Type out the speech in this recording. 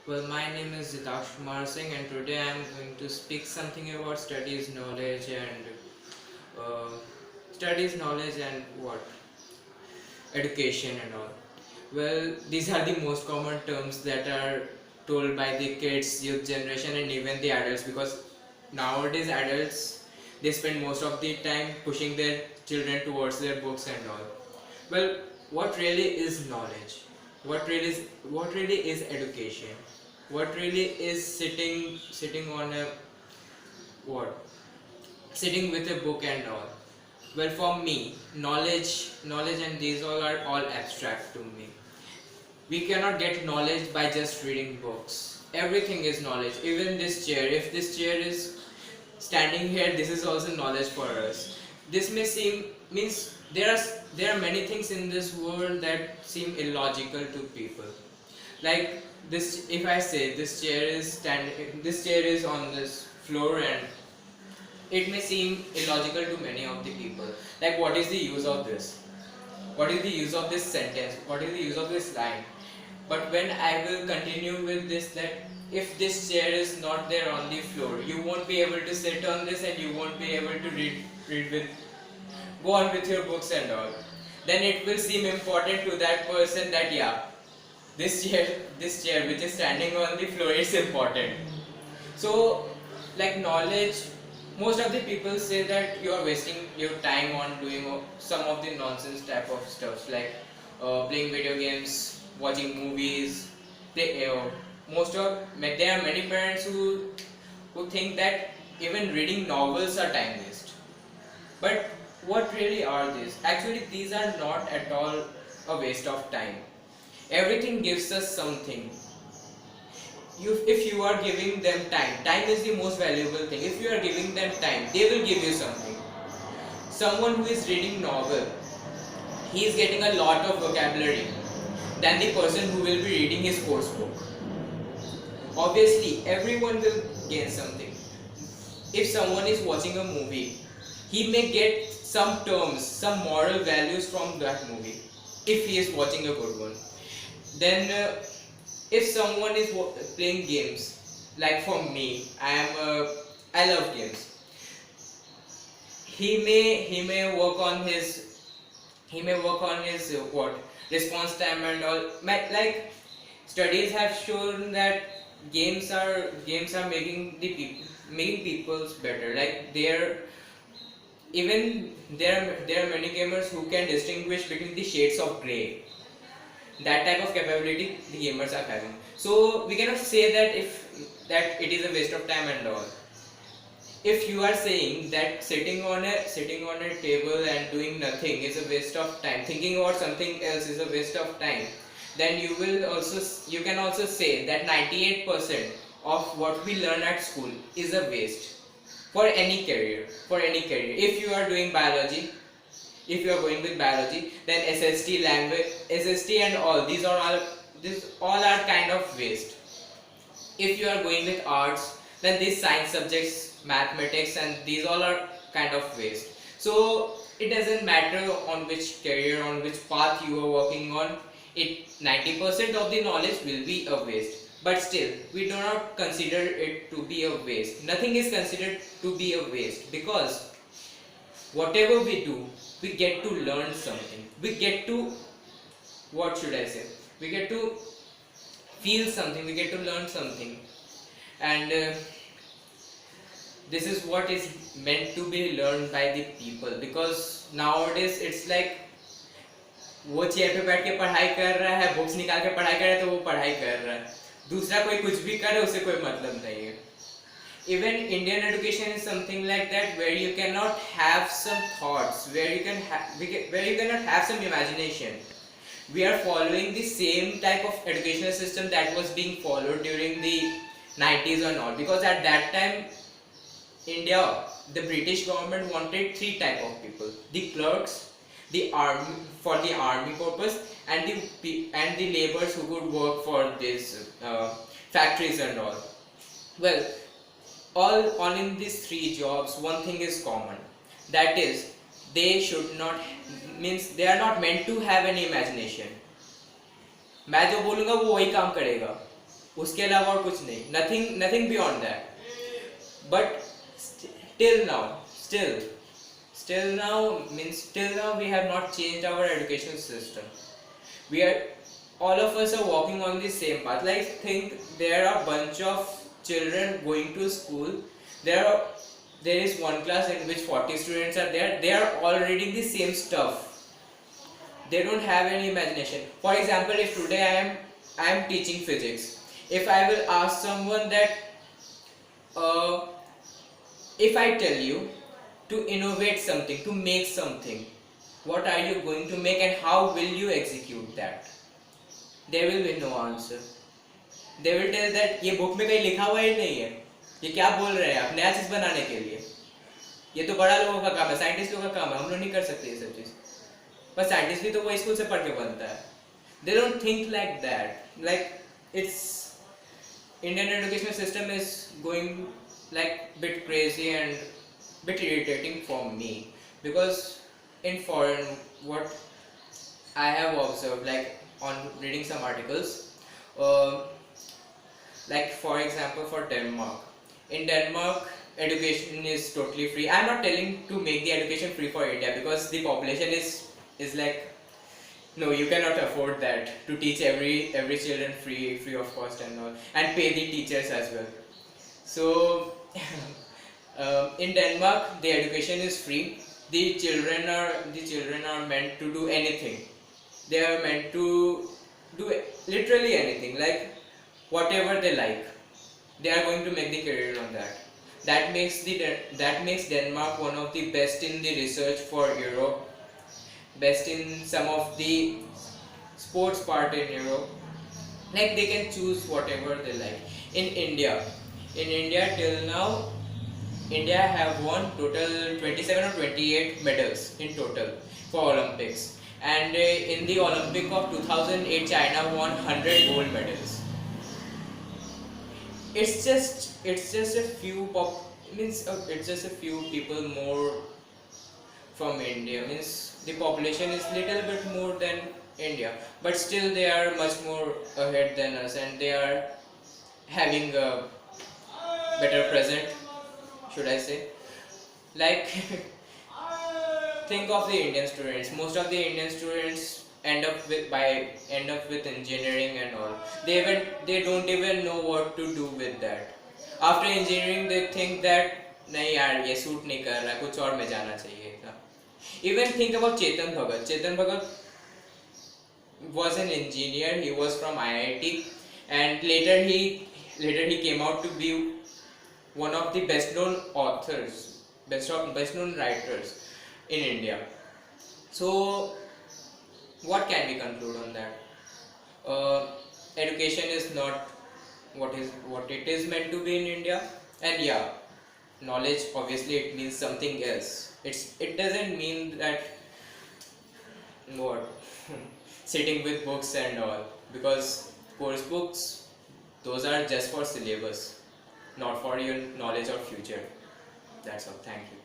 Well, my name is Zitaksh Kumar Singh, and today I am going to speak something about uh, studies, knowledge, and what education and all. Well, these are the most common terms that are told by the kids, youth generation, and even the adults because nowadays adults they spend most of the time pushing their children towards their books and all. Well, what really is knowledge? What really is education? What really is sitting on a what? Sitting with a book and all. Well, for me, knowledge, and these all abstract to me. We cannot get knowledge by just reading books. Everything is knowledge. Even this chair. If this chair is standing here, this is also knowledge for us. This may seem means there are many things in this world that seem illogical to people. Like this, if I say this chair is on this floor and it may seem illogical to many of the people. Like, what is the use of this? What is the use of this sentence? What is the use of this line? But when I will continue with this, that if this chair is not there on the floor, you won't be able to sit on this and you won't be able to read with go on with your books and all. Then it will seem important to that person that yeah, this chair which is standing on the floor is important. So, like knowledge, most of the people say that you are wasting your time on doing some of the nonsense type of stuff like playing video games, watching movies. Most of there are many parents who think that even reading novels are time waste. But what really are these? Actually, these are not at all a waste of time. Everything gives us something. If you are giving them time is the most valuable thing. If you are giving them time, they will give you something. Someone who is reading novel, he is getting a lot of vocabulary than the person who will be reading his course book. Obviously, everyone will gain something. If someone is watching a movie, he may get some terms, some moral values from that movie if he is watching a good one. Then if someone is playing games, like for me, I love games. He may work on his what response time and all. Like studies have shown that games are making people's better. Like there are many gamers who can distinguish between the shades of gray. That type of capability the gamers are having. So we cannot say that it is a waste of time and all. If you are saying that sitting on a table and doing nothing is a waste of time, thinking about something else is a waste of time, then you can also say that 98% of what we learn at school is a waste for any career. If you are doing biology, if you are going with biology, then SST language, SST and all these all are kind of waste. If you are going with arts, then these science subjects, mathematics, and these all are kind of waste. So it doesn't matter on which career, on which path you are working on, it 90% of the knowledge will be a waste. But still, we do not consider it to be a waste. Nothing is considered to be a waste because whatever we do, we get to learn something. We get to, what should I say? We get to feel something. We get to learn something, and this is what is meant to be learned by the people. Because nowadays it's like वो chair पे बैठ के पढ़ाई कर रहा है, books निकाल के पढ़ाई कर रहा है तो वो पढ़ाई कर रहा है, दूसरा कोई कुछ भी करे उसे कोई मतलब नहीं है. Even Indian education is something like that, where you cannot have some thoughts, where you cannot have some imagination. We are following the same type of educational system that was being followed during the 90s and all, because at that time India, the British government wanted three type of people: the clerks, the army for the army purpose, and the laborers who could work for these factories and all. Well, all in these three jobs, one thing is common, that is they should not, means they are not meant to have any imagination. मैं जो बोलूंगा वो वही काम करेगा. उसके अलावा और कुछ नहीं, nothing beyond that. But till now, still now means till now we have not changed our education system. We are, all of us are walking on the same path. Like, think, there are bunch of children going to school. There are, there is one class in which 40 students are there. They are all reading the same stuff. They don't have any imagination. For example, if today I am teaching physics, if I will ask someone that, uh, if I tell you to innovate something, to make something, what are you going to make and how will you execute that? There will be no answer. They will tell that ये book में कहीं लिखा हुआ ही नहीं है, ये क्या बोल रहे हैं आप नया चीज बनाने के लिए, ये तो बड़ा लोगों का काम है, साइंटिस्ट लोगों का काम है, हम लोग नहीं कर सकते ये सब चीज. पर साइंटिस्ट भी तो वो स्कूल से पढ़ के बनता है. They don't think like that. Like, it's, Indian education system is going like bit crazy and bit irritating for me, because in foreign, what I have observed, like on reading some articles, like for example for Denmark. In Denmark, education is totally free. I'm not telling to make the education free for India, because the population is like, no, you cannot afford that to teach every children free of cost and all, and pay the teachers as well. So in Denmark, the education is free. The children are meant to do anything. They are meant to do literally anything, like whatever they like. They are going to make the career on that. That makes Denmark one of the best in the research for Europe, best in some of the sports part in Europe. Like, they can choose whatever they like. In India till now, India have won total 27 or 28 medals in total for Olympics. And in the Olympic of 2008, China won 100 gold medals. It's just a few it's just a few people more from India. Means the population is little bit more than India, but still they are much more ahead than us, and they are having a better present, should I say. Like, think of the Indian students. Most of the Indian students end up with engineering and all. They don't even know what to do with that. After engineering, they think that नहीं यार ये suit नहीं कर रहा, कुछ और में जाना चाहिए था. Even think about Chetan Bhagat. Chetan Bhagat was an engineer. He was from IIT, and later he came out to be one of the best known authors, best known writers in India. So what can we conclude on that? Education is not what it is meant to be in India, and yeah, knowledge, obviously it means something else. It doesn't mean that what sitting with books and all, because course books, those are just for syllabus, not for your knowledge or future. That's all. Thank you.